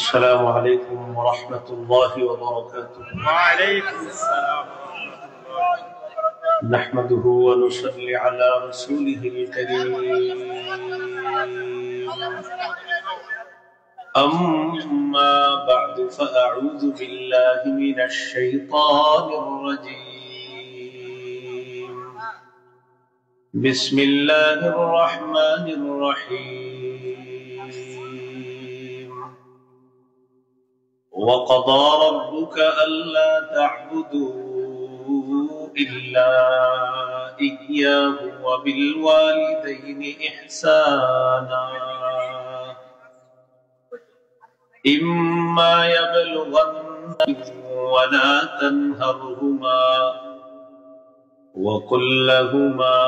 السلام عليكم ورحمة الله وبركاته. وعليكم السلام نحمده ونصلي على رسوله الكريم. أما بعد فأعوذ بالله من الشيطان الرجيم. بسم الله الرحمن الرحيم. وقضى ربك ألا تعبدوا إلا إياه وبالوالدين إحسانا إما يبلغن ولا تنهرهما وقل لهما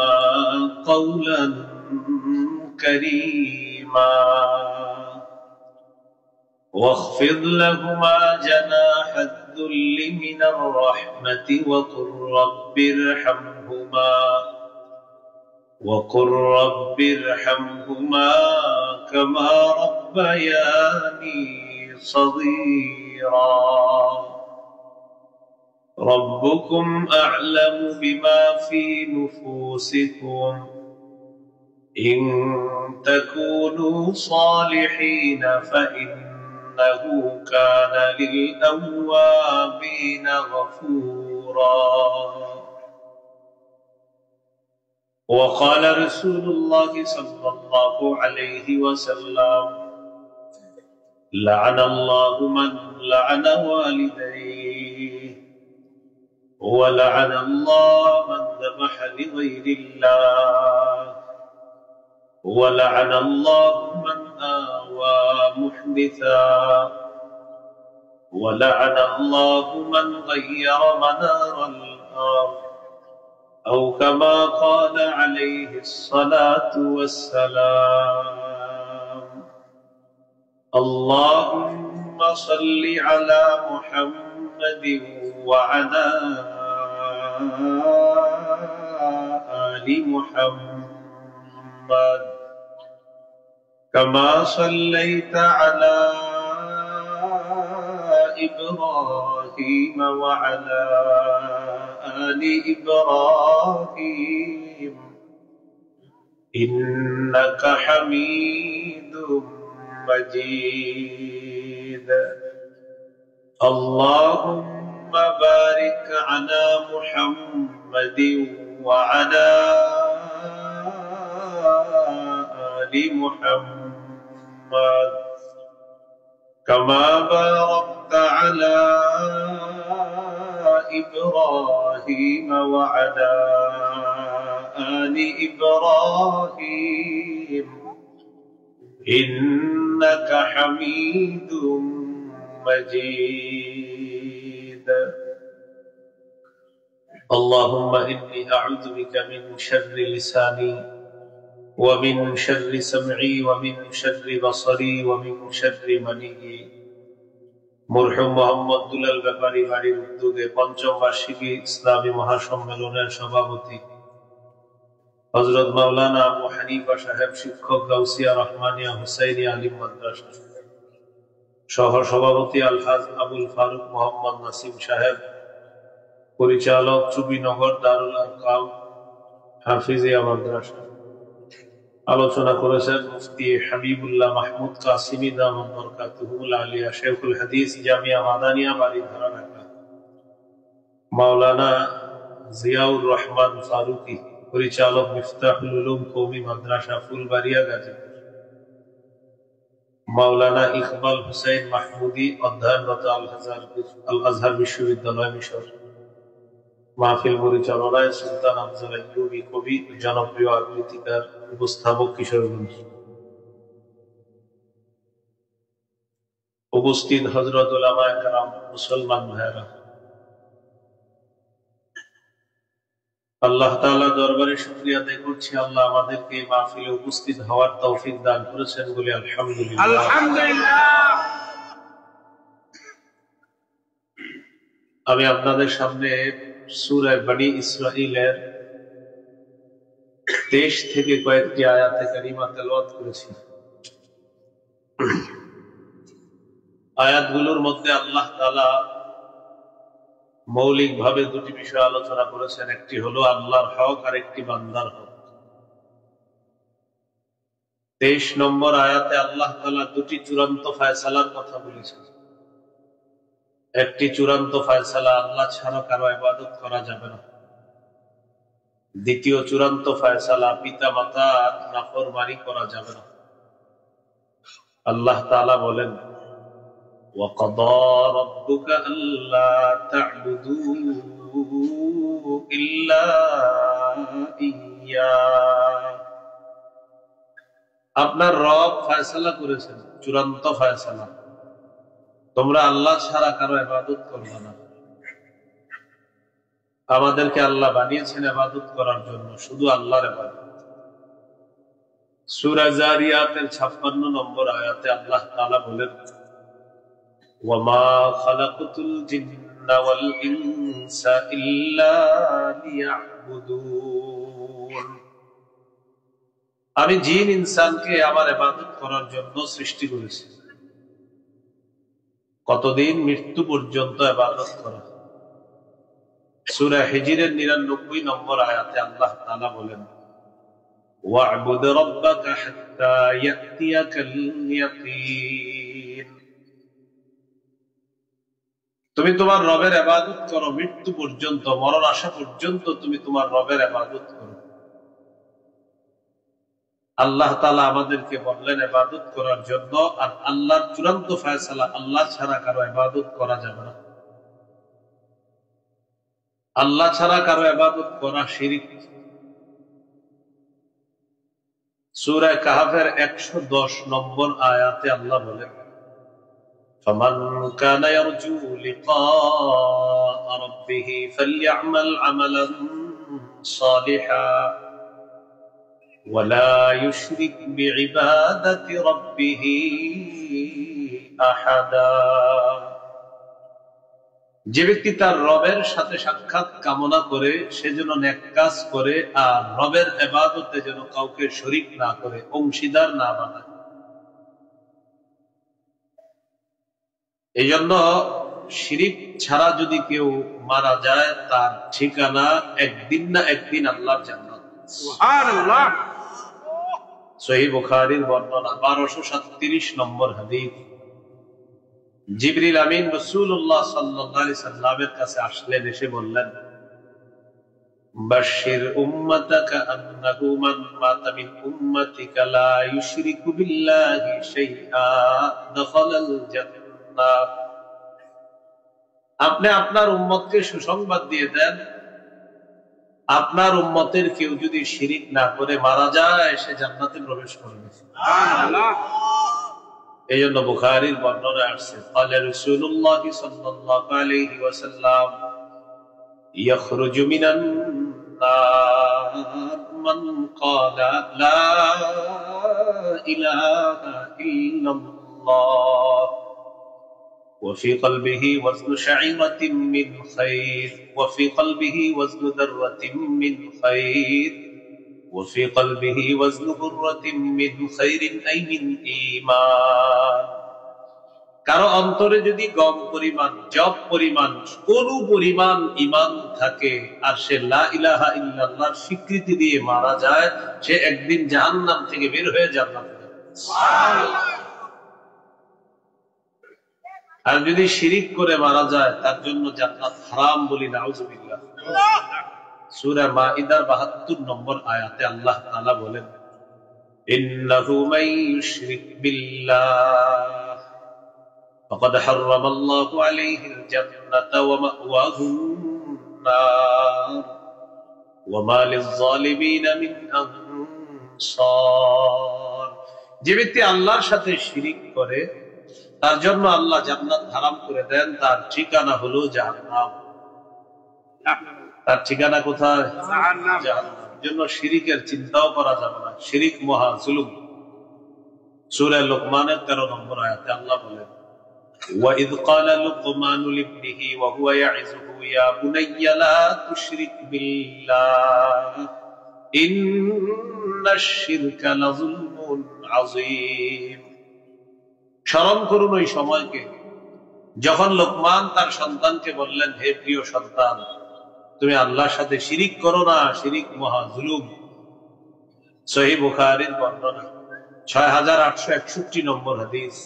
قولا كريما واخفض لهما جناح الذل من الرحمة وقل رب ارحمهما كما ربياني صغيرا ربكم أعلم بما في نفوسكم إن تكونوا صالحين فإنه كان للأوابين غفورا. وقال رسول الله صلى الله عليه وسلم لعن الله من لعن والديه ولعن الله من ذبح لغير الله ولعن الله من آوى محدثا ولعن الله من غير منار الأرض أو كما قال عليه الصلاة والسلام. اللهم صل على محمد وعلى آل محمد كما صليت على إبراهيم وعلى آل إبراهيم إنك حميد مجيد. اللهم بارك على محمد وعلى آل محمد كما باركت على إبراهيم وعلى آل إبراهيم إنك حميد مجيد. اللهم إني أعوذ بك من شر لساني ومن شر سمعي ومن شر بصري ومن شر مني. মরহুম মোহাম্মদ দুলাল ব্যাপারী বাড়ির উদ্যোগে পঞ্চম বার্ষিকী ইসলামী মহাসম্মেলনের সভাপতি হযরত মাওলানা আবু হানিফা সাহেব, শিক্ষক গাউসিয়া রহমানিয়া হুসাইনিয়া আলিম মাদ্রাসা, সহ সভাপতি আলহাজ আবুল ফারুক মোহাম্মদ নাসিম সাহেব, পরিচালক চুবিনগর দারুল আরকাম হাফিজিয়া মাদ্রাসা। আলোচনা করেছেন মুফতি হাবিবুল্লাহ মাহমুদ কাসিমি দামাত বরকাতুহুল আলিয়া, শেখুল হাদিস জামিয়া মাদানিয়া বাড়িধারা ঢাকা। মাওলানা জিয়াউর রহমান ফারুকি, পরিচালক মিফতাহুল উলুম কওমি মাদ্রাসা ফুলবাড়িয়া গাজীপুর। মাওলানা ইকবাল হুসাইন মাহমুদি, অধ্যয়নরত আল আজহার বিশ্ববিদ্যালয় মিশর। মাহফিল পরিচালনায় সুলতান আফজাল আইয়ুবী কবি, জনপ্রিয় আবৃত্তিকার, উপস্থাপক কিশোরগঞ্জ। উপস্থিত হযরত উলামায়ে কেরাম, মুসলমান ভাইরা, আল্লাহ তাআলা দরবারে শুকরিয়া আদায় করছি, আল্লাহ আমাদেরকে এই মাহফিলে উপস্থিত হওয়ার তৌফিক দান করেছেন বলে আলহামদুলিল্লাহ। আলহামদুলিল্লাহ। আমি আপনাদের সামনে সূরা বনী ইসরাঈলের 23 থেকে কয়েকটি আয়াতে কারিমা তেলাওয়াত করেছি। আয়াতগুলোর মধ্যে আল্লাহ তাআলা মৌলিকভাবে দুটি বিষয় আলোচনা করেছেন, একটি হলো আল্লাহর হক আর একটি বান্দার হক। 23 নম্বর আয়াতে আল্লাহ তাআলা দুটি চূড়ান্ত ফয়সালার কথা বলেছেন। একটি চূড়ান্ত ফয়সালা, আল্লাহ ছাড়া কারো ইবাদত করা যাবে না। দ্বিতীয় চূড়ান্ত ফয়সালা, পিতা মাতার নাফরমানি করা যাবে না। আল্লাহ তাআলা বলেন, وَقَضَى رَبُّكَ أَلَّا تَعْبُدُوا إِلَّا إِيَّاهُ। আপনার রব ফয়সালা করেছেন, চূড়ান্ত ফয়সালা, তোমরা আল্লাহ ছাড়া কারো ইবাদত করবে না। আমাদেরকে আল্লাহ বানিয়েছেন ইবাদত করার জন্য, শুধু আল্লাহর ইবাদত। সূরা যারিয়াতের 56 নম্বর আয়াতে আল্লাহ তাআলা বলেন, ওয়ামা খালাকতুল জিন্না ওয়াল ইনসা ইল্লা লিয়াবুদুন। আমি জিন ইনসানকে আমার ইবাদত করার জন্য সৃষ্টি করেছি। কতদিন? মৃত্যু পর্যন্ত ইবাদত করা। সূরা হিজরের 99 নম্বর আয়াতে আল্লাহ তাআলা বলেন, ওয়া'বুদ রাব্বাকা হাত্তা ইয়াতিয়াকাল ইয়াকিন। তুমি তোমার রবের ইবাদত করো মৃত্যু পর্যন্ত, মরণ আসা পর্যন্ত তুমি তোমার রবের ইবাদত করো। আল্লাহ তাআলা আমাদেরকে বললেন ইবাদত করার জন্য, আর আল্লাহর চূড়ান্ত ফয়সালা, আল্লাহ ছাড়া কারো ইবাদত করা যাবে না। আল্লাহ ছাড়া কারো ইবাদত করা শিরক। সূরা কাহফের 110 নম্বর আয়াতে আল্লাহ বলেন, فمن كان يرجو لقاء ربه فليعمل عملا صالحا ولا يشرك بعبادة ربه أحدا। যে ব্যক্তি তার রবের সাথে সাক্ষাৎ কামনা করে সে যেন নেক কাজ করে, আর রবের ইবাদতে যেন কাউকে শরীক না করে, অংশীদার না বানায়। এই জন্য শিরিক ছাড়া যদি কেউ মারা যায়, তার ঠিকানা একদিন না একদিন আল্লাহর জান্নাত। সুবহানাল্লাহ। সহিহ বুখারীর বর্ণনা 1237 নম্বর হাদিস। জিবরিল আমিন রাসূলুল্লাহ সাল্লাল্লাহু আলাইহি সাল্লামের কাছে আসলেন, এসে বললেন, বাশশির উম্মাতাকা আন্নাহু মান মাতা মিন উম্মাতিকা লা ইউশরিকু বিল্লাহি শাইআ দাখালাল জান্নাহ। আপনি আপনার উম্মতকে সুসংবাদ দিয়ে দেন, আপনার উম্মতের কেউ যদি শিরিক না করে মারা যায়, সে জান্নাতে প্রবেশ করবে। সুবহানাল্লাহ। এই জন্য বুখারীর বর্ণনায় আসছে, قال رسول الله صلى الله عليه وسلم يخرج من النار من قال لا إله إلا الله وفي قلبه وزن شعيرة من خير وفي قلبه وزن ذرة من خير وفي قلبه وزن ذرة من خير أي من إيمان। কারো অন্তরে যদি গম পরিমাণ, জব পরিমাণ, কোন পরিমাণ ঈমান থাকে, আর সে লা ইলাহা ইল্লাল্লাহর স্বীকৃতি দিয়ে মারা যায়, সে একদিন জাহান্নাম থেকে বের হয়ে জান্নাতে যাবে। সুবহানাল্লাহ। আর যদি শিরিক করে মারা যায়, তার জন্য জান্নাত হারাম বলি, নাউযুবিল্লাহ। সূরা মাইদার 72 নম্বর আয়াতে আল্লাহ তাআলা বলেন, ইন্নাহু মান ইউশরিক বিল্লাহ ফাকাদ হারামাল্লাহু আলাইহিল জান্নাতা ওয়া মাওয়াহুন নার ওয়া মা লিয-যালিমিনা মিন আনসার। যে ব্যক্তি আল্লাহর সাথে শিরিক করে, তার জন্য আল্লাহ জান্নাত হারাম করে দেন, তার ঠিকানা হলো জাহান্নাম। তার ঠিকানা কোথায়? জাহান্নাম। জন্য শিরিকের চিন্তাও করা যাবে না, শিরিক মহা জুলুম। সূরা লোকমানের 13 নম্বর আয়াতে আল্লাহ বলেন, وَإِذْ قَالَ لُقْمَانُ لِابْنِهِ وَهُوَ يَعِظُهُ يَا بُنَيَّ لَا تُشْرِكْ بِاللَّهِ إِنَّ الشِّرْكَ لَظُلْمٌ عَظِيمٌ। স্মরণ করুন ওই সময়কে যখন লোকমান তার সন্তানকে বললেন, হে প্রিয় সন্তান, তুমি আল্লাহর সাথে শিরিক করো না, শিরিক মহা জুলুম। সহিহ বুখারীর বর্ণনা 6861 নম্বর হাদিস।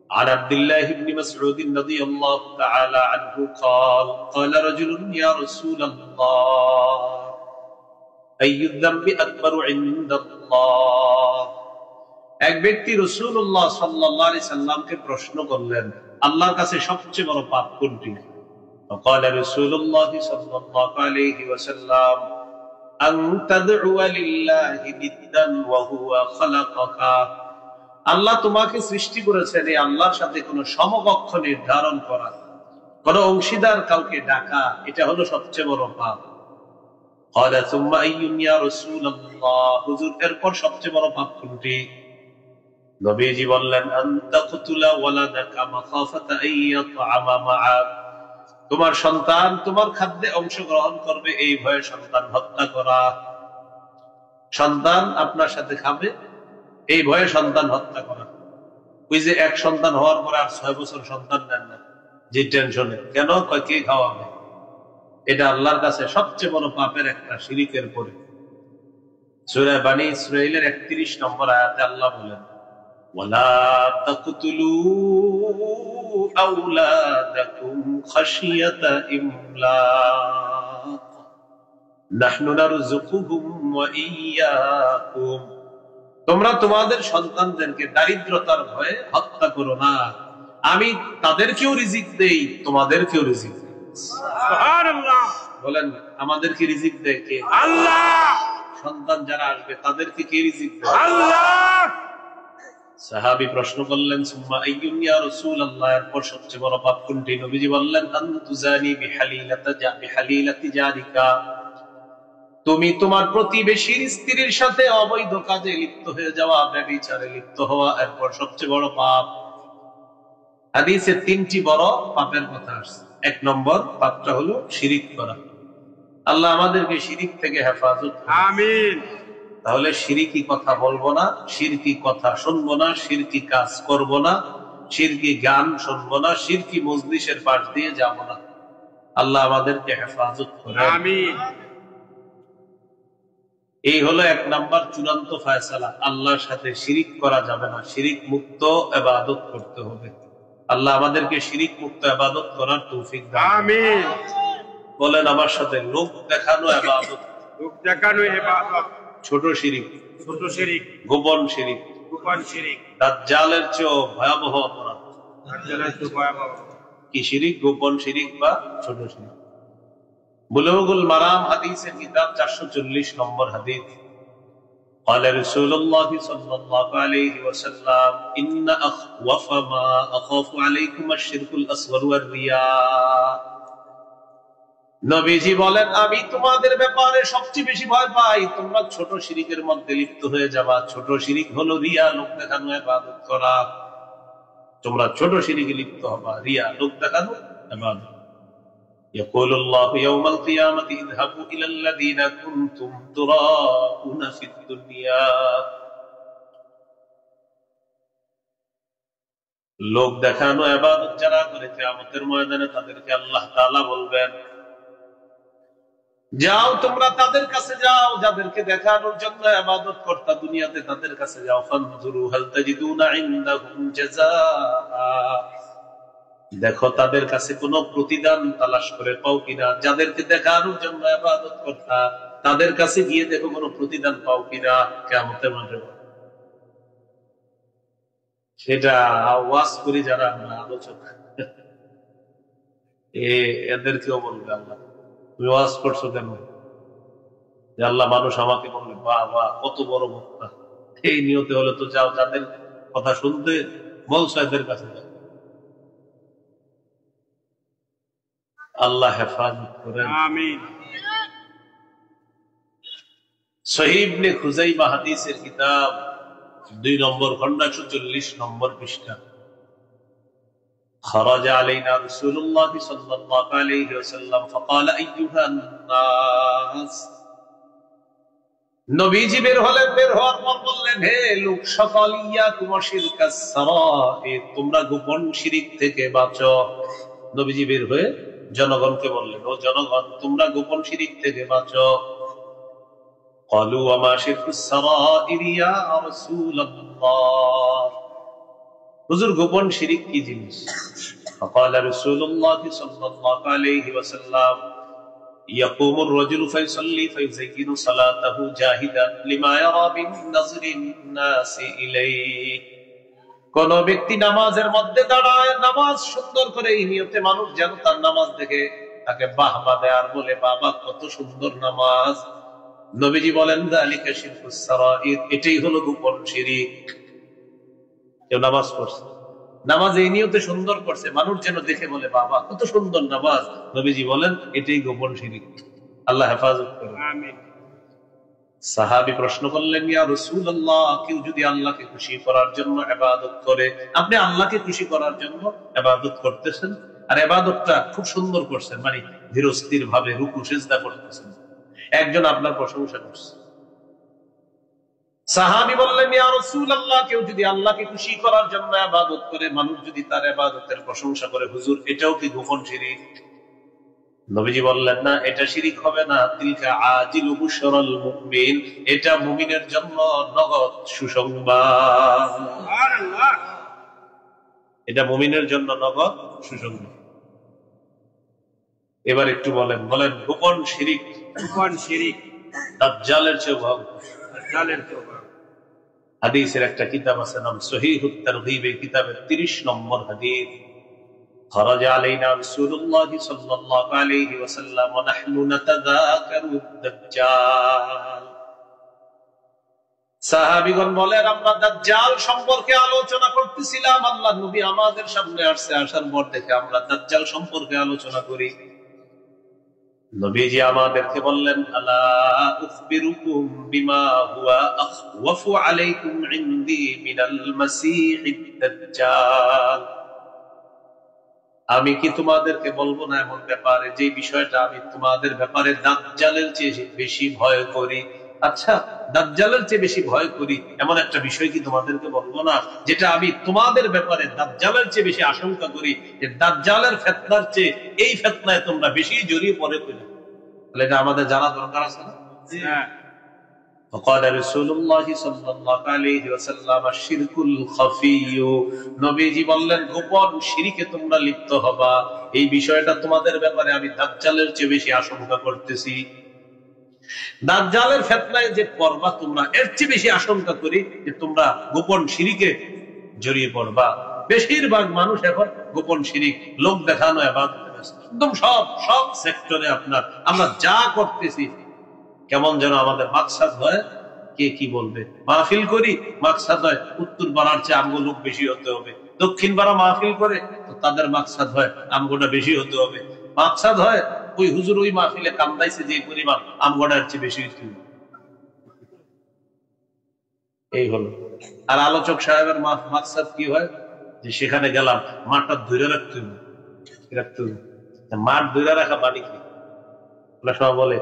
عن عبد الله بن مسعود رضي الله تعالى عنه قال قال رجل يا رسول الله أي الذنب أكبر عند الله। এক ব্যক্তি রাসূলুল্লাহ সাল্লাল্লাহু আলাইহি সাল্লামকে প্রশ্ন করলেন, আল্লাহর কাছে সবচেয়ে বড় পাপ কোনটি? فقال رسول الله صلى الله عليه وسلم أن تدعو لله ندا وهو خلقك। আল্লাহ তোমাকে সৃষ্টি করেছেন, এই আল্লাহর সাথে কোনো সমকক্ষ নির্ধারণ করা, কোনো অংশীদার কাউকে ডাকা, এটা হলো সবচেয়ে বড় পাপ। قال ثم أي يا رسول الله। হুজুর, এরপর সবচেয়ে বড় পাপ কোনটি? নবীজি বললেন, أن تقتل ولدك مخافة أن يطعم معك। তোমার সন্তান তোমার খাদ্যে অংশগ্রহণ করবে এই ভয়ে সন্তান হত্যা করা। সন্তান আপনার সাথে খাবে এই ভয়ে সন্তান হত্যা করা। ওই যে এক সন্তান হওয়ার পর আর 6 বছর সন্তান নেন না, যে টেনশনে, কেন? কে খাওয়াবে? এটা আল্লাহর কাছে সবচেয়ে বড় পাপের একটা, শিরিকের পরে। সূরা বনী ইসরাঈলের 31 নম্বর আয়াতে আল্লাহ বলেন, ওয়ালা তাকতুলু আওলাদাকুম খাশিয়াতা ইমলাক নাহনু নারযুকুহুম ওয়া ইয়্যাকুম। তোমরা তোমাদের সন্তানদেরকে দারিদ্রতার ভয়ে হত্যা করো না, আমি তাদেরকেও রিজিক দেই, তোমাদেরকেও রিজিক দেই। সুবহানাল্লাহ। বলেন, আমাদেরকে রিজিক দেয় কে? আল্লাহ। সন্তান যারা আসবে তাদেরকে কে রিজিক দেয়? আল্লাহ। সাহাবী প্রশ্ন করলেন, সুম্মা আইয়ুন ইয়া রাসূলুল্লাহ, এরপর সবচেয়ে বড় পাপ কোনটি? নবীজি বললেন, আন তুজানি বিহালিলাতি জারিকা। তুমি তোমার প্রতিবেশীর স্ত্রীর সাথে অবৈধ কাজে লিপ্ত হয়ে যাওয়া, ব্যভিচারে লিপ্ত হওয়া, এরপর সবচেয়ে বড় পাপ। হাদিসে 3টি বড় পাপের কথা আসছে। 1 নম্বর পাপটা হলো শিরিক করা। আল্লাহ আমাদেরকে শিরিক থেকে হেফাজত করুন, আমিন। তাহলে শিরকি কথা বলবো না, শিরকি কথা শুনবো না, শিরকি কাজ করব না, শিরকি গান শুনবো না, শিরকি মজলিসের পাশ দিয়ে যাব না। আল্লাহ আমাদেরকে হেফাজত করেন, আমিন। এই হলো 1 নাম্বার চূড়ান্ত ফয়সালা। আল্লাহর সাথে শিরিক করা যাবে না, শিরিক মুক্ত ইবাদত করতে হবে। আল্লাহ আমাদেরকে শিরিক মুক্ত ইবাদত করার তৌফিক দান করুন, আমিন। বলেন আমার সাথে, লোক দেখানো ইবাদত, লোক দেখানো ইবাদত, ছোট শিরিক, ছোট শিরিক, গোপন শিরিক, গোপন শিরিক, দাজ্জালের চেয়েও ভয়াবহ অপরাধ। দাজ্জালের চেয়ে ভয়াবহ কি শিরিক? গোপন শিরিক বা ছোট শিরিক। বুলুগুল মারাম হাদিসের কিতাব 440 নম্বর হাদিস। قال رسول الله صلى الله عليه وسلم إن أخوف ما أخاف عليكم الشرك الأصغر والرياء। নবীজি বলেন, আমি তোমাদের ব্যাপারে সবচেয়ে বেশি ভয় পাই তোমরা ছোট শিরিকের মধ্যে লিপ্ত হয়ে যাবা। ছোট শিরিক হলো রিয়া, লোক দেখানো ইবাদত করা। তোমরা ছোট শিরিকে লিপ্ত হবা, রিয়া, লোক দেখানো ইবাদত। يقول الله يوم القيامة اذهبوا إلى الذين كنتم تراءون في الدنيا। লোক দেখানো ইবাদত যারা করে, কিয়ামতের ময়দানে তাদেরকে আল্লাহ তাআলা বলবেন, যাও তোমরা তাদের কাছে যাও যাদেরকে দেখানোর জন্য ইবাদত করতা দুনিয়াতে, তাদের কাছে যাও। ফানজুরু হাল তাজিদুনা ইনদাহুম জাযাআ। দেখো তাদের কাছে কোনো প্রতিদান তালাশ করে পাও কিনা। যাদেরকে দেখানোর জন্য ইবাদত করতা তাদের কাছে গিয়ে দেখো কোনো প্রতিদান পাও কিনা কিয়ামতের মাঠে। সেটা ওয়াজ করি যারা আমরা আলোচক, এদেরকেও বলবে আল্লাহ, তুমি ওয়াজ করছো কেন? যে আল্লাহ, মানুষ আমাকে বলবে বাহ বাহ কত বড় বক্তা। এই নিয়তে হলে তো যাও, যাদের কথা শুনতে বলছো এদের কাছে যাও। আল্লাহ হেফাজত করেন, আমিন। সহিহ ইবনে খুজাইমা হাদিসের কিতাব 2 নম্বর খণ্ড 140 নম্বর পৃষ্ঠা। خرج علينا رسول الله صلى الله عليه وسلم فقال أيها الناس নবীজি বের হলেন, বের হওয়ার পর বললেন, হে লোক সকল, ইয়াকুম শিরকাস সারাইর, তোমরা গোপন শিরিক থেকে বাঁচো। নবীজি বের হয়ে জনগণকে বললেন, ও জনগণ, তোমরা গোপন শিরিক থেকে বাঁচো। ক্বালু ওয়া মা শিরকুস সারাইর ইয়া রাসূলুল্লাহ, হুজুর গোপন শিরিক কি জিনিস? ফাকালা রাসূলুল্লাহ সাল্লাল্লাহু আলাইহি ওয়াসাল্লাম, يقوم الرجل فيصلي فيزين صلاته جاهدا لما يرى من نظر الناس إليه। কোন ব্যক্তি নামাজের মধ্যে দাঁড়ায়, নামাজ সুন্দর করে এই নিয়তে মানুষ যেন তার নামাজ দেখে তাকে বাহবা দেয় আর বলে, বাবা কত সুন্দর নামাজ। নবীজি বলেন, যালিকা শিরকুস সারাইর, এটাই হলো গোপন শিরিক। কেউ নামাজ পড়ছে, নামাজ এই নিয়তে সুন্দর করছে, মানুষ যেন দেখে বলে, বাবা কত সুন্দর নামাজ। নবীজি বলেন, এটাই গোপন শিরিক। আল্লাহ হেফাজত করুন। আমিন। সাহাবী প্রশ্ন করলেন, ইয়া রাসূলুল্লাহ, কেউ যদি আল্লাহকে খুশি করার জন্য ইবাদত করে, আপনি আল্লাহকে খুশি করার জন্য ইবাদত করতেছেন, আর ইবাদতটা খুব সুন্দর করছেন, মানে ধীরস্থির ভাবে রুকু সিজদা করতেছেন, একজন আপনার প্রশংসা করছে। সাহাবী বললেন, ইয়া রাসূলুল্লাহ, কেউ যদি আল্লাহকে খুশি করার জন্য ইবাদত করে, মানুষ যদি তার ইবাদতের প্রশংসা করে, হুজুর এটাও কি গোপন শিরিক? নবীজি বললেন, না, এটা শিরিক হবে না। তিলকা আজিলু বুশরাল মুমিন, এটা মুমিনের জন্য নগদ সুসংবাদ। সুবহানাল্লাহ। এটা মুমিনের জন্য নগদ সুসংবাদ। এবার একটু বলেন গোপন শিরিক, গোপন শিরিক দাজ্জালের চেয়ে ভয়ঙ্কর। দাজ্জালের তওবা। হাদিসের একটা কিতাব আছে, নাম সহিহুত তারগীব, এই কিতাবের 30 নম্বর হাদিস। خرج علينا رسول الله صلى الله عليه وسلم ونحن نتذاكر الدجال। সাহাবীগণ বলেন, আমরা দাজ্জাল সম্পর্কে আলোচনা করতেছিলাম, আল্লাহর নবী আমাদের সামনে আসছে, আসার পর থেকে আমরা দাজ্জাল সম্পর্কে আলোচনা করি। নবীজি আমাদেরকে বললেন, আলা উখবিরুকুম বিমা হুয়া আখওয়াফু আলাইকুম ইনদি মিনাল মাসীহিদ দাজ্জাল, আমি কি তোমাদেরকে বলবো না এমন ব্যাপারে, যে বিষয়টা আমি তোমাদের ব্যাপারে দাজ্জালের চেয়ে বেশি ভয় করি? আচ্ছা, দাজ্জালের চেয়ে বেশি ভয় করি এমন একটা বিষয় কি তোমাদেরকে বলবো না, যেটা আমি তোমাদের ব্যাপারে দাজ্জালের চেয়ে বেশি আশঙ্কা করি, যে দাজ্জালের ফিতনার চেয়ে এই ফিতনায় তোমরা বেশি জড়িয়ে পড়ে কিনা? তাহলে এটা আমাদের জানা দরকার আছে না? হ্যাঁ। وقال رسول الله صلى الله عليه وسلم الشرك الخفي, নবীজি বললেন, গোপন শিরকে তোমরা লিপ্ত হবা, এই বিষয়টা তোমাদের ব্যাপারে আমি দাজ্জালের চেয়ে বেশি আশঙ্কা করতেছি। দাজ্জালের ফিতনায় যে পড়বা তোমরা, এর চেয়ে বেশি আশঙ্কা করি যে তোমরা গোপন শিরকে জড়িয়ে পড়বা। বেশিরভাগ মানুষ এখন গোপন শিরিক, লোক দেখানো, একদম সব সেক্টরে আপনার আমরা যা করতেছি, কেমন যেন আমাদের মাকসাদ হয় কে কি বলবে। মাহফিল করি, মাকসাদ হয় উত্তর পাড়ার চেয়ে আমগো লোক বেশি হতে হবে। দক্ষিণ পাড়া মাহফিল করে, তো তাদের মাকসাদ হয় আমগোটা বেশি হতে হবে। মাকসাদ হয় ওই হুজুর ওই মাহফিলে কান্দাইছে যে পরিমাণ, আমগোটার চেয়ে বেশি হতে হবে। এই হলো। আর আলোচক সাহেবের মাকসাদ কি হয়, যে সেখানে গেলাম, মাঠটা ধরে রাখতে হবে। মাঠ ধরে রাখা মানে কি? সবাই বলে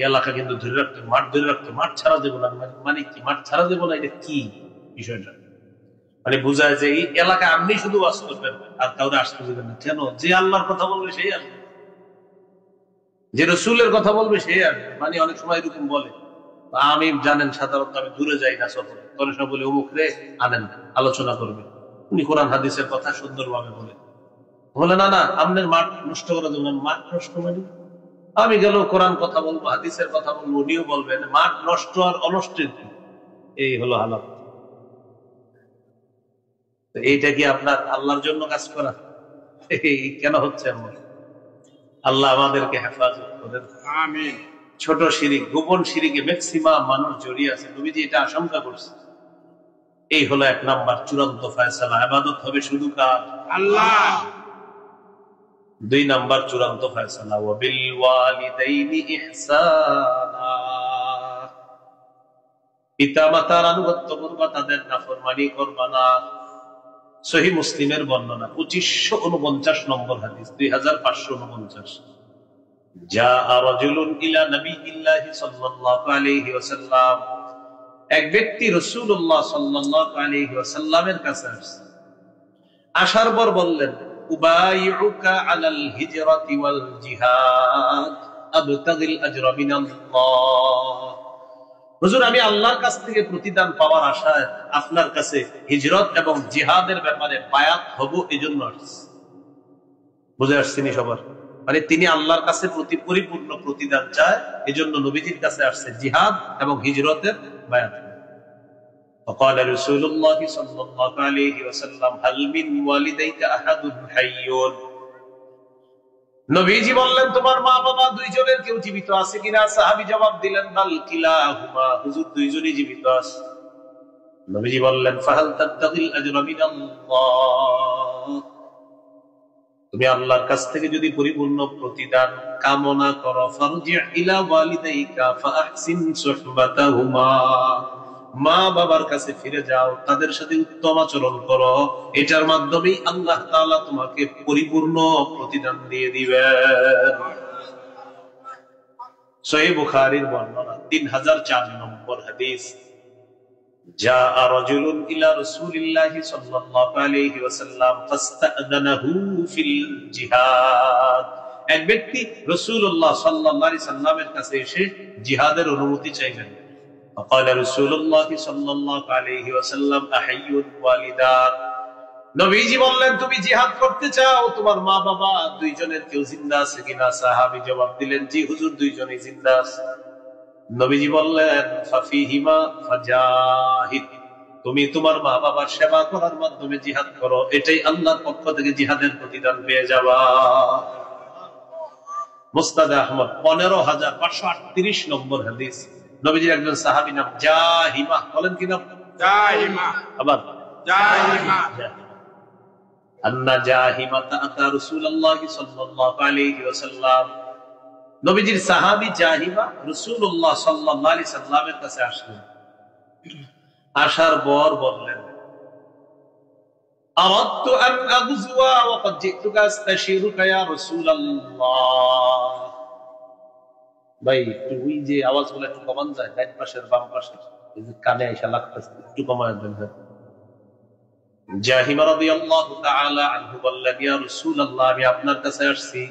এলাকা কিন্তু ধরে রাখতে, মাঠ ধরে রাখতে, মাঠ ছাড়া দেবো না, মানে কি মাঠ ছাড়া দেবো না? এটা কি বিষয়টা? মানে বোঝায় যে এই এলাকা আপনি শুধু বাস করবেন আর কাউরে আসতে দেবেন না। কেন? যে আল্লাহর কথা বলবে সেই আসবে, যে রসুলের কথা বলবে সেই আসবে। মানে অনেক সময় এরকম বলে, আমি জানেন সাধারণত আমি দূরে যাই না সফরে, তখন সব বলে অমুক রে আনেন, আলোচনা করবে, উনি কোরআন হাদিসের কথা সুন্দরভাবে বলে। বলে না, আপনার মাঠ নষ্ট করা যাবে না। মাঠ নষ্ট মানে আমি গেল কোরআন কথা বলবো, হাদিসের কথা বলবো, উনিও বলবেন, মাঠ নষ্ট আর অনষ্টের কি? এই হলো হালাত। এইটা কি আপনার আল্লাহর জন্য কাজ করা? কেন হচ্ছে এমন? আল্লাহ আমাদেরকে হেফাজত করেন। আমিন। ছোট শিরিক, গোপন শিরিকে ম্যাক্সিমাম মানুষ জড়িয়ে আছে। নবীজি এটা আশঙ্কা করছে। এই হলো 1 নাম্বার চূড়ান্ত ফয়সালা, ইবাদত হবে শুধু কার? আল্লাহ। 2 নাম্বার চূড়ান্ত ফয়সালা, ওয়া বিল ওয়ালিদাইনি ইহসানা, পিতামাতার আনুগত্য করবা, তাদের নাফরমানি করবা না। সহিহ মুসলিমের বর্ণনা 2549 নম্বর হাদিস, 2549। জাআ রাজুলুন ইলা নাবিয়্যিল্লাহি সাল্লাল্লাহু আলাইহি ওয়াসাল্লাম, এক ব্যক্তি রাসূলুল্লাহ সাল্লাল্লাহু আলাইহি ওয়াসাল্লামের কাছে আসছে। আসার পর বললেন, উবাইউকা আলাল হিজরাতি ওয়াল জিহাদ আবতাগিল আজরা মিনাল্লাহ। হুজুর, আমি আল্লাহর কাছ থেকে প্রতিদান পাওয়ার আশায় আপনার কাছে হিজরত এবং জিহাদের ব্যাপারে বায়াত হব, এজন্য আসছি। বুঝে আসছেনি সবার? মানে তিনি আল্লাহর কাছে পরিপূর্ণ প্রতিদান চায়, এজন্য নবীজির কাছে আসছে জিহাদ এবং হিজরতের বায়াত। فقال رسول الله صلى الله عليه وسلم هل من والديك احد حي؟ নবীজি বললেন, তোমার মা বাবা দুইজনের কেউ জীবিত আছে কিনা? সাহাবী জবাব দিলেন, বাল কিলাহুমা, হুজুর দুইজনই জীবিত আছে। নবীজি বললেন, ফাহাল তাবতাগিল আজরা মিনাল্লাহ, তুমি আল্লাহর কাছ থেকে যদি পরিপূর্ণ প্রতিদান কামনা করো, ফারজি ইলা ওয়ালিদাইকা ফাআহসিন সুহবাতাহুমা, মা বাবার কাছে ফিরে যাও, তাদের সাথে উত্তম আচরণ করো, এটার মাধ্যমেই আল্লাহ তাআলা তোমাকে পরিপূর্ণ প্রতিদান দিয়ে দিবেন। সহিহ বুখারীর বর্ণনা 3004 নম্বর হাদিস। জাআ রাজুলুন ইলা রাসূলিল্লাহি সাল্লাল্লাহু আলাইহি ওয়াসাল্লাম ফাস্তাআযানাহু ফিল জিহাদ, এক ব্যক্তি রাসূলুল্লাহ সাল্লাল্লাহু আলাইহি সাল্লামের কাছে এসে জিহাদের অনুমতি চাইলেন। فقال رسول الله صلى الله عليه وسلم احي الوالدان, নবীজি বললেন, তুমি জিহাদ করতে চাও, তোমার মা বাবা দুইজনের কেউ জিন্দা আছে কিনা? সাহাবী জবাব দিলেন, জি হুজুর, দুইজনই জিন্দা আছে। নবীজি বললেন, ফাফিহিমা ফাজাহিদ, তুমি তোমার মা বাবার সেবা করার মাধ্যমে জিহাদ করো, এটাই আল্লাহর পক্ষ থেকে জিহাদের প্রতিদান পেয়ে যাবা। মুসনাদ আহমদ 15538 নম্বর হাদিস। নবীজির একজন সাহাবী নাম জাহিমা, বলেন কি নাম? জাহিমা। আবার জাহিমা। আন্না জাহিমাতা আতা রাসূলুল্লাহ সাল্লাল্লাহু আলাইহি ওয়াসাল্লাম, নবীজির সাহাবী জাহিমা রাসূলুল্লাহ সাল্লাল্লাহু আলাইহি সাল্লামের কাছে আসলেন। আসার পর বললেন, আরাদতু আন আগযুয়া ওয়া ক্বাদ জিতুকা আস্তাশিরুকা ইয়া রাসূলুল্লাহ। ভাই, একটু ওই যে আওয়াজগুলো একটু কমান যায়, ডান পাশের বাম পাশের, এই যে কানে আইসা লাগতেছে, একটু কমায় দেন। জাহিমা রাদিয়াল্লাহু তাআলা আনহু বললেন, ইয়া রাসূলুল্লাহ, আমি আপনার কাছে আসছি,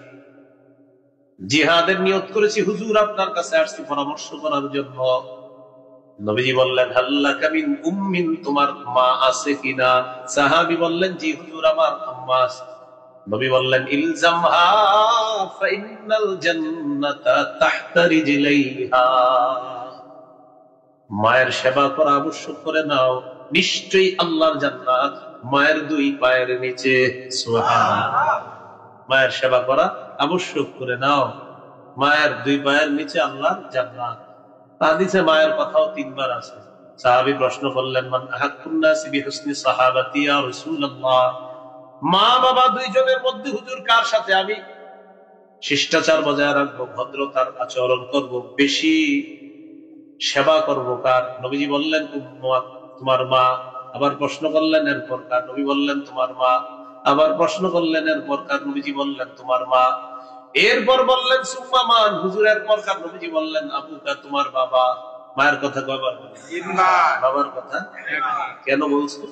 জিহাদের নিয়ত করেছি, হুজুর আপনার কাছে আসছি পরামর্শ করার জন্য। নবীজি বললেন, হাল্লাকা মিন উম্মিন, তোমার মা আছে কিনা? সাহাবী বললেন, জি হুজুর, আমার আম্মা আছে। নবী বললেন, ইলজামহা ফাইন্নাল জান্নাতা তাহতা রিজলাইহা, মায়ের সেবা করা আবশ্যক করে নাও, নিশ্চয়ই আল্লাহর জান্নাত মায়ের দুই পায়ের নিচে। সুবহানাল্লাহ, মায়ের সেবা করা আবশ্যক করে নাও, মায়ের দুই পায়ের নিচে আল্লাহর জান্নাত। হাদিসে মায়ের কথাও 3 বার আছে। সাহাবী প্রশ্ন করলেন, মান আহাক্কুন নাসি বিহুসনি সাহাবাতি ইয়া রাসূলুল্লাহ, মা বাবা দুইজনের মধ্যে হুজুর কার সাথে আমি শিষ্টাচার বজায় রাখবো, ভদ্রতার আচরণ করব, বেশি সেবা করব, কার? নবীজি বললেন, তোমার মা। আবার প্রশ্ন করলেন, এরপর কার? নবী বললেন, তোমার মা। আবার প্রশ্ন করলেন, এরপর কার? নবীজি বললেন, তোমার মা। এরপর বললেন, সুম্মা মান, হুজুর এরপর কার? নবীজি বললেন, আবুকা, তোমার বাবা। মায়ের কথা কয়বার? বাবার কথা কেন বলছো?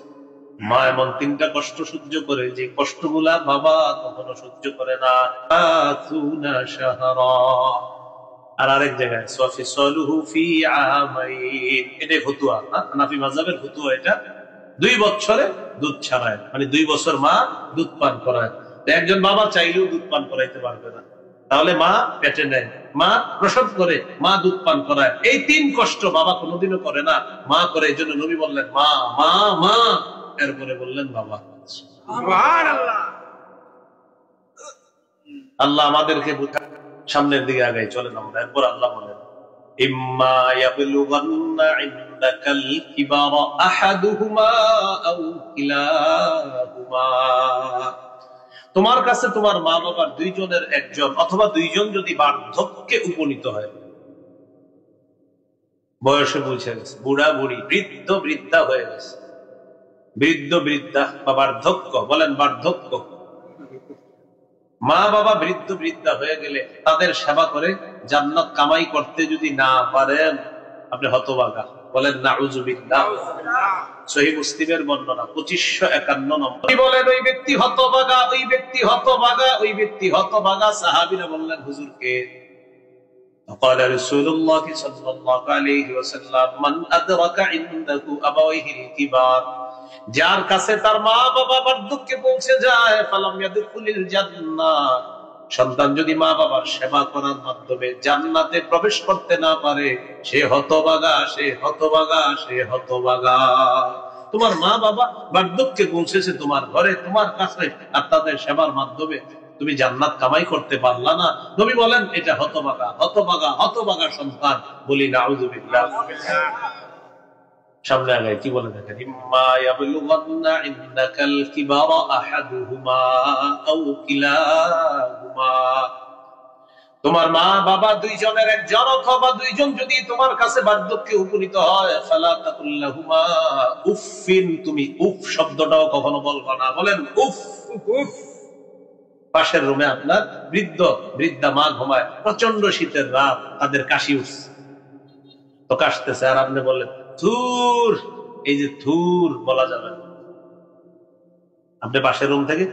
মা এমন 3টা কষ্ট সহ্য করে, যে কষ্টগুলা বাবা কখনো সহ্য করে না। আর আরেক জায়গায় সাফিসালুহু ফি আমাইন, এটা ফতোয়া, হানাফি মাযহাবের ফতোয়া, এটা 2 বছরে দুধ ছাড়ায়, মানে 2 বছর মা দুধ পান করায়। একজন বাবা চাইলেও দুধ পান করাইতে পারবে না, তাহলে মা পেটে নেয়, মা প্রসব করে, মা দুধ পান করায়। এই 3 কষ্ট বাবা কোনোদিনও করে না, মা করে। এই জন্য নবী বললেন, মা মা মা, এরপরে বললেন বাবা। সুবহানাল্লাহ। আল্লাহ আমাদেরকে সামনের দিকে আগাই চলেন আমরা। এরপর আল্লাহ বলেন, ইম্মা ইয়াবলুগান্না ইনদাকাল কিবারা আহাদুহুমা আও কিলাহুমা, তোমার কাছে তোমার মা বাবার দুইজনের একজন অথবা দুইজন যদি বার্ধক্যে উপনীত হয়, বয়সে পৌঁছে গেছে, বুড়া বুড়ি, বৃদ্ধ বৃদ্ধা হয়ে গেছে, বৃদ্ধ বৃদ্ধা বা বার্ধক্য, বলেন বার্ধক্য, মা বাবা বৃদ্ধ বৃদ্ধা হয়ে গেলে তাদের সেবা করে জান্নাত কামাই করতে যদি না পারেন আপনি হতভাগা। বলেন নাউযুবিল্লাহ। সহিহ মুসলিমের বর্ণনা 2551 নম্বর। বলেন ওই ব্যক্তি হতভাগা, ওই ব্যক্তি হতভাগা, ওই ব্যক্তি হতভাগা। সাহাবীরা বললেন হুজুরকে। قال رسول الله صلى الله عليه وسلم من أدرك عنده أبويه الكبار, যার কাছে তার মা বাবা বার্ধক্যে পৌঁছে যায়, ফালাম ইয়াদখুলিল জান্নাহ, সন্তান যদি মা বাবার সেবা করার মাধ্যমে জান্নাতে প্রবেশ করতে না পারে, সে হতভাগা, সে হতভাগা, সে হতভাগা। তোমার মা বাবা বার্ধক্যে পৌঁছেছে তোমার ঘরে, তোমার কাছে, আর তাদের সেবার মাধ্যমে তুমি জান্নাত কামাই করতে পারলা না, নবী বলেন এটা হতভাগা, হতভাগা, হতভাগা সন্তান। বলি নাউযুবিল্লাহ। সামনে আগে কি বলে দেখেন, ইম্মা ইয়াবলুগান্না ইনদাকাল কিবারা আহাদুহুমা আও কিলাহুমা, তোমার মা বাবা দুইজনের একজন অথবা দুইজন যদি তোমার কাছে বার্ধক্যে উপনীত হয়, ফালা তাকুল্লাহুমা উফিন, তুমি উফ শব্দটাও কখনো বলবা না। বলেন উফ। উফ। পাশের রুমে আপনার বৃদ্ধ বৃদ্ধা মা ঘুমায়, প্রচন্ড শীতের রাত, তাদের কাশি উঠছে, তো কাশতেছে, আর আপনি বললেন থুর। এই যে থুর বলা যাবে না, আপনি পাশের রুম থেকে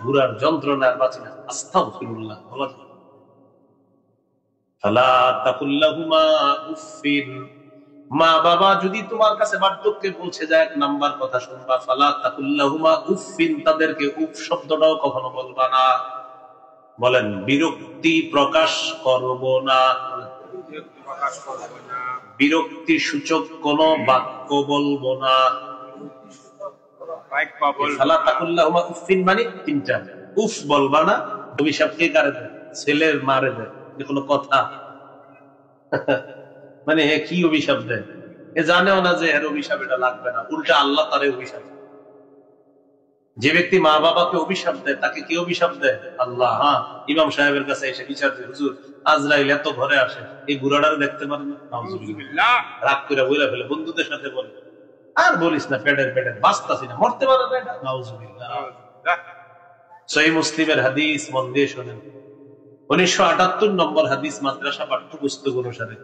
ঘুরার যন্ত্রণা আর বাঁচি না, আস্তাগফিরুল্লাহ বলা যাবে। ফালা তাকুল্লাহুমা উফিন, মা বাবা যদি তোমার কাছে বার্ধক্যে পৌঁছে যায়, এক নাম্বার কথা শুনবা, ফালা তাকুল্লাহুমা উফিন, তাদেরকে উফ শব্দটাও কখনো বলবা না। বলেন বিরক্তি প্রকাশ করব না, বিরক্তি সূচক কোন বাক্য বলবো না। ফালা তাকুল্লাহুমা উফিন মানে তিনটা, উফ বলবা না, অভিশাপ কে কারে দেয়? ছেলের মারে দেয়, কোনো কথা মানে কি অভিশাপ দেয়, এ জানেও না যে এর অভিশাপ এটা লাগবে না, উল্টা আল্লাহ তারে অভিশাপ। যে ব্যক্তি মা বাবাকে অভিশাপ দেয় তাকে কে অভিশাপ দেয়? আল্লাহ। হ্যাঁ, ইমাম সাহেবের কাছে এসে বিচার দেয়, হুজুর আজরাইল এত ঘরে আসে, এই বুড়াটারে দেখতে পারেন না? নাউযুবিল্লাহ। রাগ করে বইলা ফেলে, বন্ধুদের সাথে বলে, আর বলিস না, পেটের পেটের বাঁচতাছি না, মরতে পারে না এটা। নাউযুবিল্লাহ। সহিহ মুসলিমের হাদিস, মন দিয়ে শোনেন, 1978 নম্বর হাদিস, মাদ্রাসা পাঠ্যপুস্তক অনুসারে,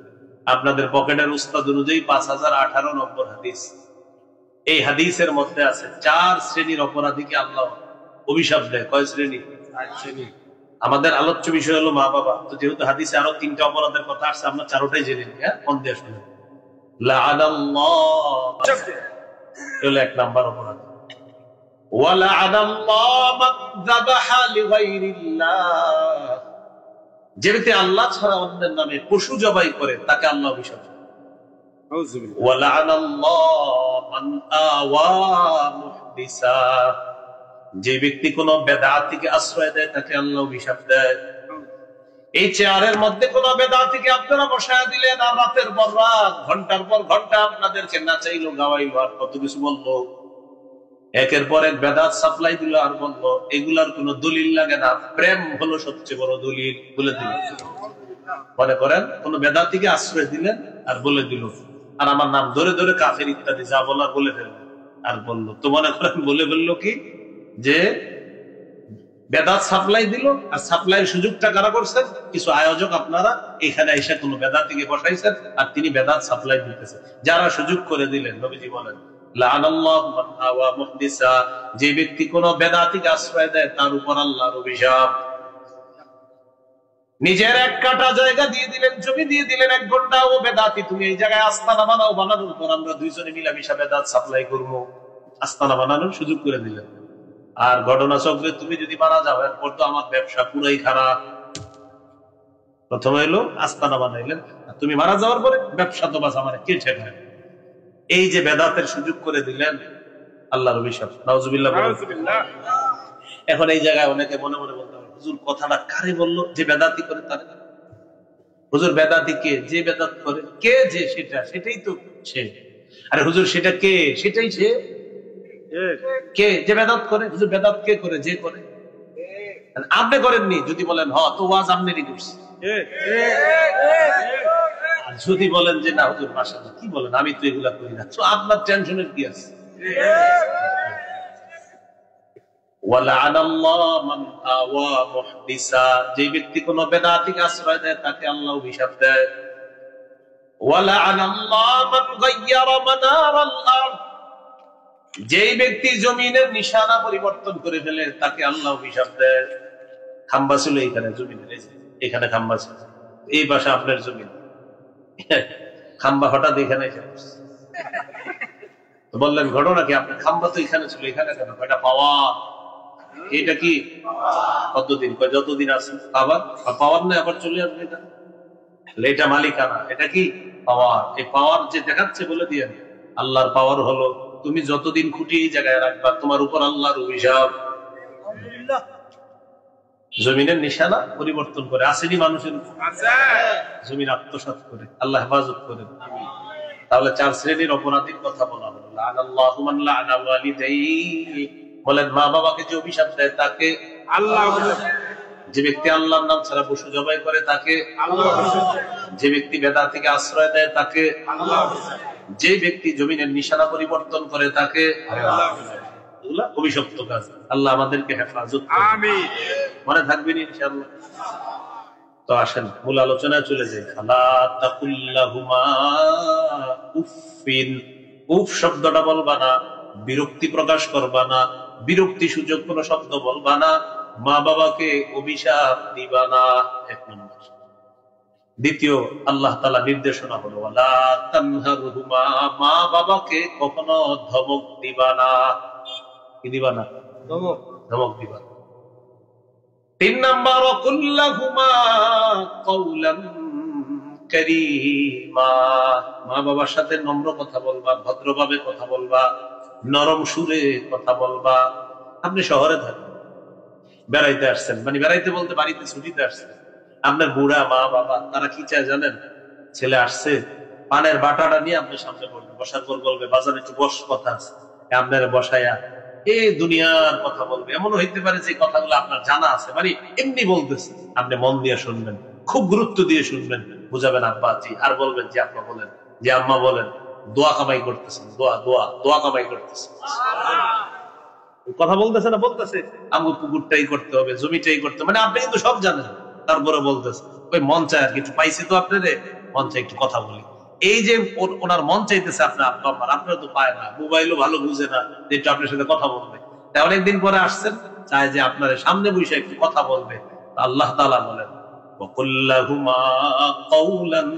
আপনাদের পকেটের উস্তাদ অনুযায়ী 5018 নম্বর হাদিস। এই হাদিসের মধ্যে আছে 4 শ্রেণীর অপরাধীকে আল্লাহ অভিশাপ দেয়। কয় শ্রেণী? 4 শ্রেণী। আমাদের আলোচ্য বিষয় হলো মা বাবা, তো যেহেতু হাদিসে আরো 3টা অপরাধের কথা আসছে, আমরা 4টাই জেনে নিই। হ্যাঁ, মন দিয়ে শুনেন। লাআনাল্লাহ হলো 1 নাম্বার অপরাধ। ওয়া লাআনাল্লাহ মান যাবাহা লিগাইরিল্লাহ, যে ব্যক্তি আল্লাহ ছাড়া অন্যের নামে পশু জবাই করে তাকে আল্লাহ অভিশাপ দেয়। ওয়া লাআনাল্লাহ মান আওয়া মুহদিসা, যে ব্যক্তি কোন বেদাতিকে আশ্রয় দেয় তাকে আল্লাহ অভিশাপ দেয়। এই চেয়ারের মধ্যে কোন বেদাতিকে আপনারা বসায় দিলেন, আর রাতের পর রাত, ঘন্টার পর ঘন্টা আপনাদেরকে নাচাইলো, গাওয়াইলো, আর কত কিছু বললো, একের পর এক বেদাত সাপ্লাই দিল, আর বললো এগুলার কোন দলিল লাগে না, প্রেম হলো সবচেয়ে বড় দলিল বলে দিল। মনে করেন কোন বেদাতিকে আশ্রয় দিলেন আর বলে দিল, আর আমার নাম ধরে ধরে কাফের ইত্যাদি যা বলার বলে ফেললেন, আর বললো, তো মনে করেন বলে ফেললো কি যে বেদাত সাপ্লাই দিল, আর সাপ্লাইয়ের সুযোগটা কারা করছেন? কিছু আয়োজক আপনারা এখানে এসে কোন বেদাতিকে বসাইছেন, আর তিনি বেদাত সাপ্লাই দিতেছেন, যারা সুযোগ করে দিলেন। নবীজি বলেন লাআনাল্লাহু মান আওয়া মুহদিসা, যে ব্যক্তি কোন বেদাতিকে আশ্রয় দেয় তার উপর আল্লাহর অভিশাপ। নিজের 1 কাঠা জায়গা দিয়ে দিলেন, জমি দিয়ে দিলেন, 1 ঘন্টা, ও বেদাতি তুমি এই জায়গায় আস্তানা বানাও, বানানোর পর আমরা দুইজনে মিলামিশা বেদাত সাপ্লাই করবো, আস্তানা বানানোর সুযোগ করে দিলেন। আর ঘটনা চক্রে তুমি যদি মারা যাও, এরপর তো আমার ব্যবসা পুরাই খারাপ। প্রথমে এলো আস্তানা বানাইলেন, আর তুমি মারা যাওয়ার পরে ব্যবসা তো বাস আমার কে ঠেকায়। এই যে বেদাতের সুযোগ করে দিলেন, আল্লাহর অভিশাপ। নাউযুবিল্লাহ। এখন এই জায়গায় অনেকে মনে মনে বলতে হবে, হুজুর কথাটা কারে বললো? যে বেদাতি করে তার। হুজুর বেদাতি কে? যে বেদাত করে। কে যে সেটা? সেটাই তো সে। আরে হুজুর সেটা কে? সেটাই সে। কে যে বেদাত করে? হুজুর বেদাত কে করে? যে করে। আপনি করেননি যদি বলেন হ, তো ওয়াজ আপনি করছি। যদি বলেন যে না হুজুর মাশাআল্লাহ, কি বলেন, আমি তো এগুলা করি না, তো আপনার টেনশনের কি আছে? ওয়ালা'নাল্লাহু মান আওয়া মুহদিসা, যে ব্যক্তি কোন বেদাতিকে আশ্রয় দেয় তাকে আল্লাহ অভিশাপ দেয়। ওয়ালা'নাল্লাহু মান গায়্যারা মানারাল আরদ, যেই ব্যক্তি জমিনের নিশানা পরিবর্তন করে ফেলে তাকে আল্লাহ অভিশাপ দেয়। খাম্বা ছিল এখানে জমিনের, এখানে খাম্বা ছিল, এই পাশে আপনার জমিন, খাম্বা হঠাৎ এখানে এসে পড়ছে। বললেন ঘটনা কি? আপনার খাম্বা তো এখানে ছিল, এখানে কেন? এটা পাওয়ার। এটা কি কতদিন? যতদিন আছে আবার পাওয়ার নেই, আবার চলে আসবে। এটা মালিকানা, এটা কি পাওয়ার। এই পাওয়ার যে দেখাচ্ছে বলে দিয়ে আল্লাহর পাওয়ার হলো তুমি যতদিন খুঁটি এই জায়গায় রাখবা তোমার উপর আল্লাহর অভিশাপ। জমিনের নিশানা পরিবর্তন করে আসেনি মানুষের জমিন আত্মসাৎ করে, আল্লাহ হেফাজত করে। তাহলে 4 শ্রেণীর অপরাধীর কথা বলা হলো। লা'নাল্লাহু মান লা'না ওয়ালিদাইহি, বলেন মা বাবাকে যে অভিশাপ দেয় তাকে আল্লাহ। যে ব্যক্তি আল্লাহর নাম ছাড়া পশু জবাই করে তাকে আল্লাহ। যে ব্যক্তি বেদাতিকে আশ্রয় দেয় তাকে আল্লাহ। যে ব্যক্তি জমিনের নিশানা পরিবর্তন করে তাকে আল্লাহ। এগুলা অভিশপ্ত কাজ। আল্লাহ আমাদেরকে হেফাজত করুন, আমিন। মনে থাকবেন ইনশাআল্লাহ। তো আসেন মূল আলোচনায় চলে যাই। ফালা তাকুল্লাহুমা উফিন, উফ শব্দটা বলবা না, বিরক্তি প্রকাশ করবা না, বিরক্তি সূচক কোন শব্দ বলবা না, মা বাবাকে অভিশাপ দিবা না। 1 নম্বর। দ্বিতীয়, আল্লাহ তাআলা নির্দেশনা হলো ওয়ালা তানহারহুমা, মা বাবাকে কখনো ধমক দিবা না। কি দিবা না? ধমক দিবা না। 3 নম্বর, ওয়াকুল্লাহুমা কাওলান কারীমা, মা বাবার সাথে নম্র কথা বলবা, ভদ্রভাবে কথা বলবা, নরম সুরে কথা বলবা। আপনি শহরে থাকেন, বেড়াইতে আসছেন, মানে বেড়াইতে বলতে বাড়িতে ছুটিতে আসছেন। আপনার বুড়া মা বাবা তারা কি চায় জানেন? ছেলে আসছে, পানের বাটাটা নিয়ে আপনার সামনে বলবে, বসার পর বলবে বাজারে একটু বস, কথা আছে। আপনার বসায়া এই দুনিয়ার কথা বলবে। এমনও হইতে পারে যে কথাগুলো আপনার জানা আছে, মানে এমনি বলতেছে, আপনি মন দিয়ে শুনবেন, খুব গুরুত্ব দিয়ে শুনবেন, বুঝাবেন আব্বা জি, আর বলবেন যে আব্বা বলেন, যে আম্মা বলেন, দোয়া কামাই করতেছেন, দোয়া দোয়া দোয়া কামাই করতেছেন। কথা বলতেছে না, বলতেছে আমগো পুকুরটাই করতে হবে, জমিটাই করতে হবে, মানে আপনি কিন্তু সব জানেন, তারপরে বলতেছে ওই মন চায় আর কিছু পাইছে তো আপনাদের, মন চায় একটু কথা বলি। এই যে ওনার মন চাইতেছে আপনার আব্বা আম্মার, আপনারা তো পায় না, মোবাইলও ভালো বুঝে না যে একটু আপনার সাথে কথা বলবে। তাই অনেকদিন পরে আসছেন, চায় যে আপনার সামনে বসে একটু কথা বলবে। আল্লাহ তাআলা বলেন ওয়াকুল্লাহুমা কাওলান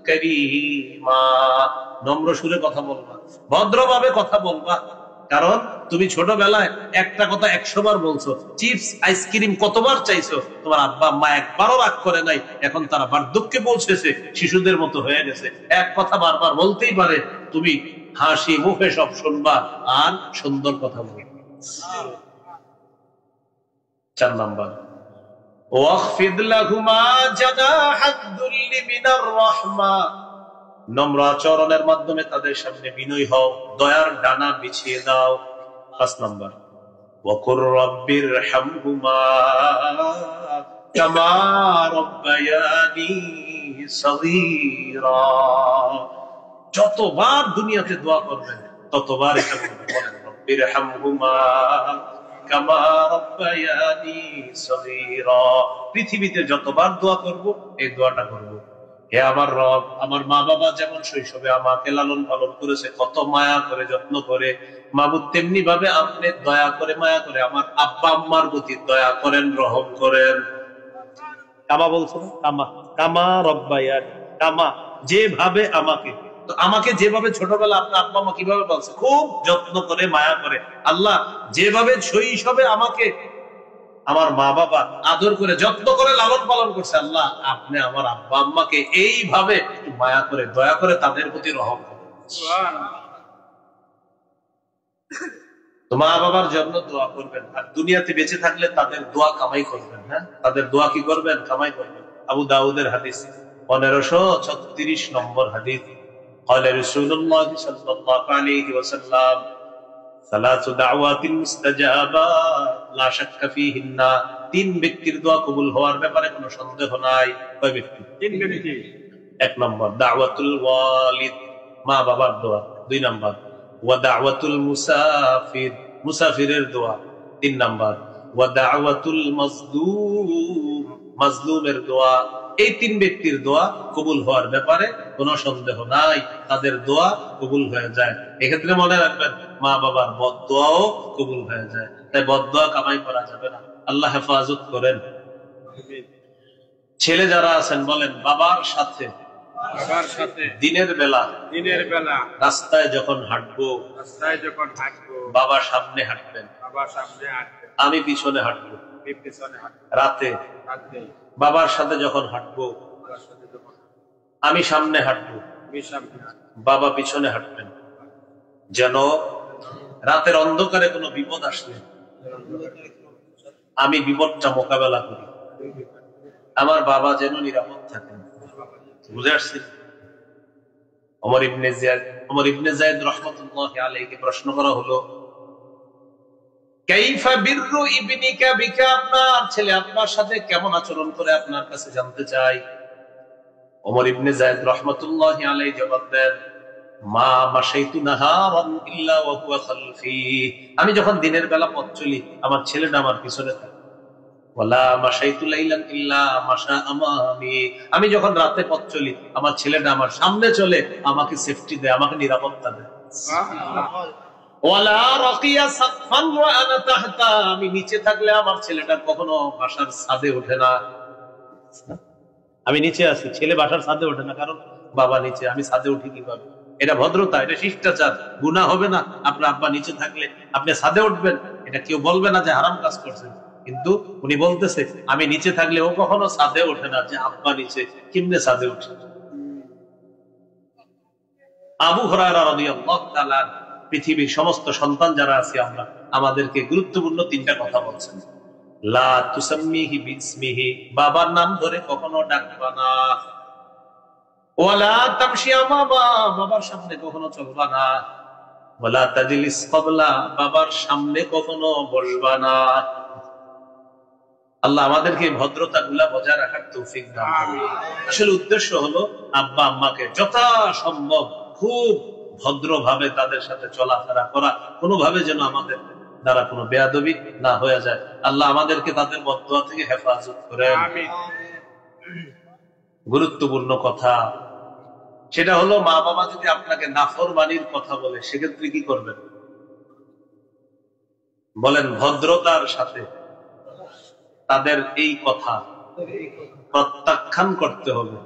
কারীমা, নম্র সুরে কথা বলবা, ভদ্রভাবে কথা বলবা। কারণ তুমি ছোটবেলায় একটা কথা 100 বার বলছো, চিপস আইসক্রিম কতবার চাইছো, তোমার আব্বা আম্মা একবারও রাগ করে নাই। এখন তারা বার্ধক্যে পৌঁছেছে, শিশুদের মতো হয়ে গেছে, এক কথা বারবার বলতেই পারে। তুমি হাসি মুখে সব শুনবা আর সুন্দর কথা বলবে। 4 নাম্বার, ওয়াখফিদ লাহুমা জানাহাদ দুল্লি মিনার রাহমা, নম্র আচরণের মাধ্যমে তাদের সামনে বিনয়ী হও, দয়ার ডানা বিছিয়ে দাও। 5 নাম্বার, ওয়াকুর রাব্বিরহামহুমা কামা রাব্বায়ানি সগীরা, যতবার দুনিয়াতে দোয়া করবেন ততবার এটা বলেন রাব্বিরহামহুমা কামা রাব্বায়ানি সগীরা। পৃথিবীতে যতবার দোয়া করব এই দোয়াটা করব, হে আমার রব, আমার মা বাবা যেমন শৈশবে আমাকে লালন পালন করেছে, কত মায়া করে যত্ন করে, মাবুদ তেমনি ভাবে আপনি দয়া করে মায়া করে আমার আব্বা আম্মার প্রতি দয়া করেন, রহম করেন। কামা বলছো না, কামা, কামা রব্বায়ানি, কামা যেভাবে আমাকে, তো আমাকে যেভাবে ছোটবেলা আপনার আব্বা আম্মা কিভাবে বলছে, খুব যত্ন করে মায়া করে, আল্লাহ যেভাবে শৈশবে আমাকে আমার মা বাবা আদর করে যত্ন করে লালন পালন করছে, আল্লাহ আপনি আমার আব্বা আম্মাকে এইভাবে মায়া করে দয়া করে তাদের প্রতি রহম করুন। তো মা বাবার জন্য দোয়া করবেন, আর দুনিয়াতে বেঁচে থাকলে তাদের দোয়া কামাই করবেন। হ্যাঁ, তাদের দোয়া কি করবেন? কামাই করবেন। আবু দাউদের হাদিস 1536 নম্বর হাদিস, قال رسول الله صلى الله عليه وسلم ثلاث دعوات مستجابات لا شك فيهن, 3 ব্যক্তির দোয়া কবুল হওয়ার ব্যাপারে কোনো সন্দেহ নাই। কয় ব্যক্তি? 3 ব্যক্তি। 1 নম্বর দাওয়াতুল ওয়ালিদ, মা বাবার দোয়া। 2 নম্বর ওয়া দাওয়াতুল মুসাফির, মুসাফিরের দোয়া। 3 নাম্বার ওয়া দাওয়াতুল মাজলুম, মাজলুমের দোয়া। এই 3 ব্যক্তির দোয়া কবুল হওয়ার ব্যাপারে কোনো সন্দেহ নাই, তাদের দোয়া কবুল হয়ে যায়। এক্ষেত্রে মনে রাখবেন মা বাবার বদদোয়াও কবুল হয়ে যায়, তাই বদদোয়া কামাই করা যাবে না। আল্লাহ হেফাজত করেন। ছেলে যারা আছেন বলেন বাবার সাথে দিনের বেলা রাস্তায় যখন হাঁটবো বাবা সামনে হাঁটবেন, আমি পিছনে হাঁটবো। রাতে বাবার সাথে যখন হাঁটবো আমি সামনে হাঁটবো, বাবা পিছনে হাঁটবেন, যেন রাতের অন্ধকারে কোনো বিপদ আসলে আমি বিপদটা মোকাবেলা করি, আমার বাবা যেন নিরাপদ থাকেন। বুঝে আসছি? ওমর ইবনে যায়েদ রাহমাতুল্লাহি আলাইহি প্রশ্ন করা হলো, কাইফা বিররু ইবনিকা বিকা, আপনার ছেলে আপনার সাথে কেমন আচরণ করে আপনার কাছে জানতে চাই। ওমর ইবনে যায়েদ রাহমাতুল্লাহি আলাইহি জবাব দেন, মা মাশাইতু নাহারান ইল্লা ওয়া হুয়া খালফি, আমি যখন দিনের বেলা পথ চলি আমার ছেলেটা আমার পিছনে থাকে। ওয়ালা মাশাইতু লাইলান ইল্লা মাশা আমামি, আমি যখন রাতে পথ চলি আমার ছেলেটা আমার সামনে চলে, আমাকে সেফটি দেয়, আমাকে নিরাপত্তা দেয়। ওয়ালা রাকিয়া সাকফান ওয়া আনা তাহতা, আমি নিচে থাকলে আমার ছেলেটা কখনো বাসার ছাদে ওঠে না। আমি নিচে আছি, ছেলে বাসার ছাদে ওঠে না, কারণ বাবা নিচে, আমি ছাদে উঠি কিভাবে? এটা ভদ্রতা, এটা শিষ্টাচার, গুনাহ হবে না। আপনার আব্বা নিচে থাকলে আপনি ছাদে উঠবেন, এটা কেউ বলবে না যে হারাম কাজ করছেন। কিন্তু উনি বলতেছে আমি নিচে থাকলে ও কখনো ছাদে ওঠে না, যে আব্বা নিচে কেমনে ছাদে উঠে। আবু হুরায়রা রাদিয়াল্লাহু তাআলা পৃথিবীর সমস্ত সন্তান যারা আছি আমরা, আমাদেরকে গুরুত্বপূর্ণ 3টা কথা বলছেন। লা তুসাম্মিহি বিসমিহি, বাবার নাম ধরে কখনো ডাকবা না। ওয়ালা তামশি আমামা, বাবার সামনে কখনো চলবা না। ওয়ালা তাজলিস ক্বাবলা, বাবার সামনে কখনো বসবা না। আল্লাহ আমাদেরকে ভদ্রতা গুলা বজায় রাখার তৌফিক দান করুন। আসলে উদ্দেশ্য হলো আব্বা আম্মাকে যথাসম্ভব খুব ভদ্রভাবে তাদের সাথে চলাফেরা করা, কোনোভাবে যেন আমাদের দ্বারা কোনো বেয়াদবি না হয়ে যায়। আল্লাহ আমাদেরকে তাদের বদদোয়া থেকে হেফাজত করেন। গুরুত্বপূর্ণ কথা সেটা হলো, মা বাবা যদি আপনাকে নাফরমানির কথা বলে সেক্ষেত্রে কি করবেন? বলেন ভদ্রতার সাথে তাদের এই কথা প্রত্যাখ্যান করতে হবে।